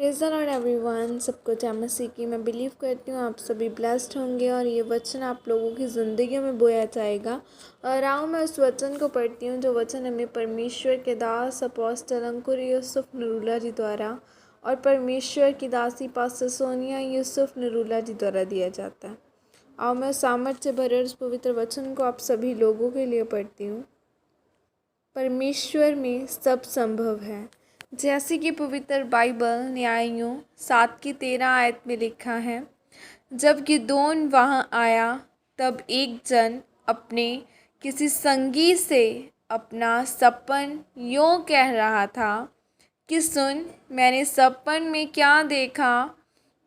Praise the Lord everyone. सबको जय मसीह की। मैं बिलीव करती हूँ आप सभी ब्लेस्ड होंगे और ये वचन आप लोगों की ज़िंदगी में बोया जाएगा। और आओ मैं उस वचन को पढ़ती हूँ जो वचन हमें परमेश्वर के दास अपोस्टल अंकुर यूसुफ नरूला जी द्वारा और परमेश्वर की दासी पास्टर सोनिया यूसुफ नरूला जी द्वारा दिया जाता है। आओ मैं सामर्थ्य भरे उस पवित्र वचन को आप सभी लोगों के लिए पढ़ती हूँ। परमेश्वर में सब संभव है। जैसे कि पवित्र बाइबल न्यायों 7:13 में लिखा है, जब गिदोन वहाँ आया तब एक जन अपने किसी संगी से अपना सपन यूँ कह रहा था कि सुन, मैंने सपन में क्या देखा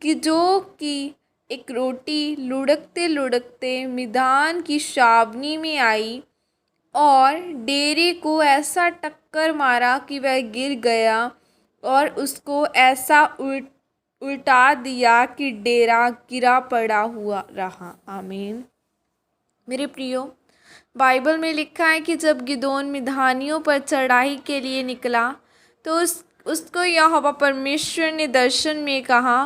कि जो कि एक रोटी लुढ़कते लुढ़कते मैदान की छावनी में आई और डेरे को ऐसा टक्कर मारा कि वह गिर गया और उसको ऐसा उल्टा दिया कि डेरा गिरा पड़ा हुआ रहा। आमीन। मेरे प्रियो, बाइबल में लिखा है कि जब गिदोन मिधानियों पर चढ़ाई के लिए निकला तो उसको यहोवा परमेश्वर ने दर्शन में कहा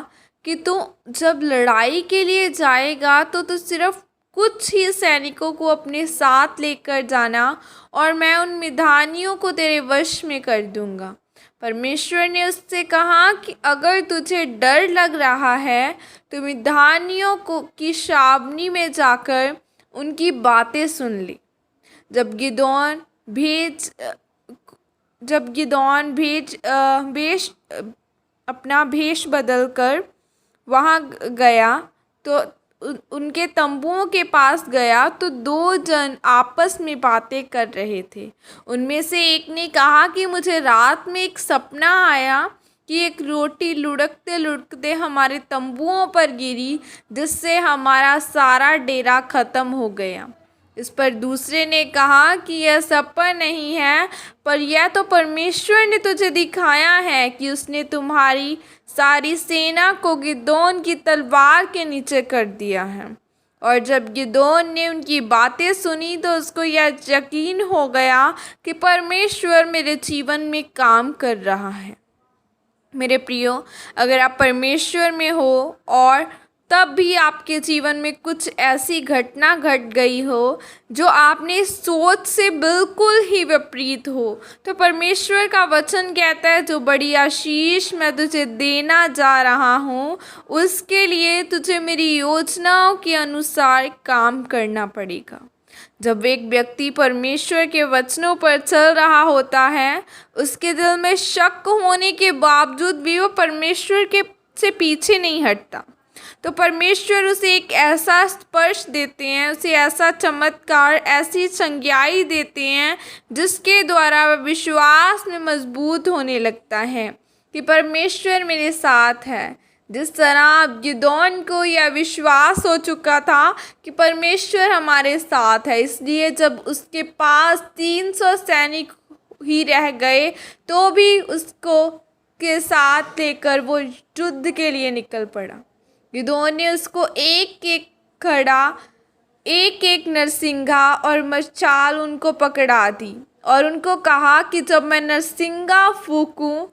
कि तू जब लड़ाई के लिए जाएगा तो तू सिर्फ कुछ ही सैनिकों को अपने साथ लेकर जाना और मैं उन मिधानियों को तेरे वश में कर दूंगा। परमेश्वर ने उससे कहा कि अगर तुझे डर लग रहा है तो मिधानियों को की छावनी में जाकर उनकी बातें सुन ली। जब गिदोन अपना भेष बदल कर वहाँ गया तो उनके तंबुओं के पास गया तो दो जन आपस में बातें कर रहे थे। उनमें से एक ने कहा कि मुझे रात में एक सपना आया कि एक रोटी लुढ़कते लुढ़कते हमारे तंबुओं पर गिरी, जिससे हमारा सारा डेरा ख़त्म हो गया। इस पर दूसरे ने कहा कि यह सपना नहीं है, पर यह तो परमेश्वर ने तुझे दिखाया है कि उसने तुम्हारी सारी सेना को गिदोन की तलवार के नीचे कर दिया है। और जब गिदोन ने उनकी बातें सुनी तो उसको यह यकीन हो गया कि परमेश्वर मेरे जीवन में काम कर रहा है। मेरे प्रियो, अगर आप परमेश्वर में हो और तब भी आपके जीवन में कुछ ऐसी घटना घट गई हो जो आपने सोच से बिल्कुल ही विपरीत हो, तो परमेश्वर का वचन कहता है जो बड़ी आशीष मैं तुझे देना जा रहा हूँ उसके लिए तुझे मेरी योजनाओं के अनुसार काम करना पड़ेगा। जब एक व्यक्ति परमेश्वर के वचनों पर चल रहा होता है, उसके दिल में शक होने के बावजूद भी वो परमेश्वर के से पीछे नहीं हटता, तो परमेश्वर उसे एक ऐसा स्पर्श देते हैं, उसे ऐसा चमत्कार, ऐसी संज्ञाई देते हैं जिसके द्वारा वह विश्वास में मजबूत होने लगता है कि परमेश्वर मेरे साथ है। जिस तरह गिदोन को यह विश्वास हो चुका था कि परमेश्वर हमारे साथ है, इसलिए जब उसके पास 300 सैनिक ही रह गए तो भी उसको के साथ लेकर वो युद्ध के लिए निकल पड़ा। गिदोन ने उसको एक एक नरसिंगा और मशाल उनको पकड़ा दी और उनको कहा कि जब मैं नरसिंगा फूंकूं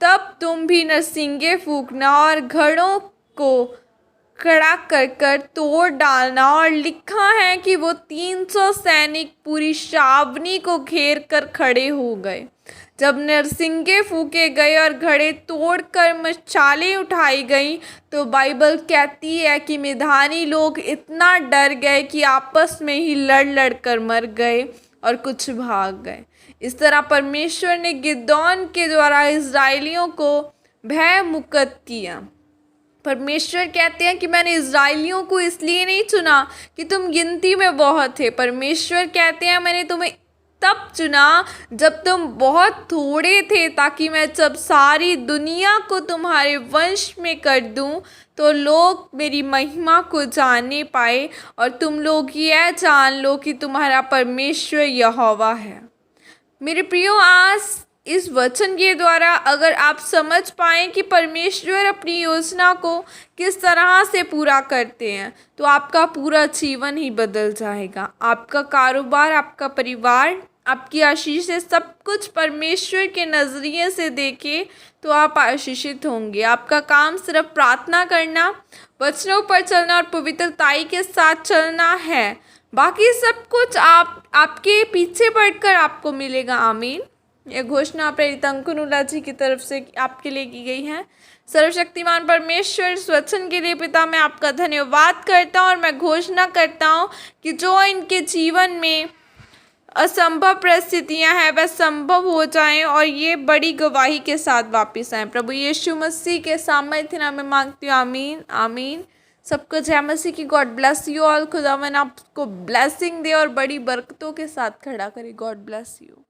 तब तुम भी नरसिंगे फूंकना और घड़ों को खड़ा कर कर तोड़ डालना। और लिखा है कि वो 300 सैनिक पूरी छावनी को घेर कर खड़े हो गए। जब नरसिंगे फूके गए और घड़े तोड़कर मशालें उठाई गई तो बाइबल कहती है कि मिधानी लोग इतना डर गए कि आपस में ही लड़ कर मर गए और कुछ भाग गए। इस तरह परमेश्वर ने गिदोन के द्वारा इज़राइलियों को भय मुक्त किया। परमेश्वर कहते हैं कि मैंने इज़राइलियों को इसलिए नहीं चुना कि तुम गिनती में बहुत थे। परमेश्वर कहते हैं मैंने तुम्हें तब चुना जब तुम बहुत थोड़े थे, ताकि मैं जब सारी दुनिया को तुम्हारे वंश में कर दूं तो लोग मेरी महिमा को जानने पाए और तुम लोग यह जान लो कि तुम्हारा परमेश्वर यहोवा है। मेरे प्रियो, आज इस वचन के द्वारा अगर आप समझ पाएँ कि परमेश्वर अपनी योजना को किस तरह से पूरा करते हैं तो आपका पूरा जीवन ही बदल जाएगा। आपका कारोबार, आपका परिवार आपकी आशीष है। सब कुछ परमेश्वर के नज़रिए से देखें तो आप आशीषित होंगे। आपका काम सिर्फ प्रार्थना करना, वचनों पर चलना और पवित्रताई के साथ चलना है। बाकी सब कुछ आपके पीछे पड़कर आपको मिलेगा। आमीन। यह घोषणा प्रेरित अंकुनुला जी की तरफ से आपके लिए की गई है। सर्वशक्तिमान परमेश्वर इस वचन के लिए पिता मैं आपका धन्यवाद करता हूँ और मैं घोषणा करता हूँ कि जो इनके जीवन में असंभव परिस्थितियां हैं वह संभव हो जाएं और ये बड़ी गवाही के साथ वापस आएं। प्रभु यीशु मसीह के सामर्थ्य नाम में मांगती हूँ। आमीन आमीन। सबको जय मसीह की। God bless you all. खुदावन आपको ब्लेसिंग दे और बड़ी बरकतों के साथ खड़ा करे। God bless you.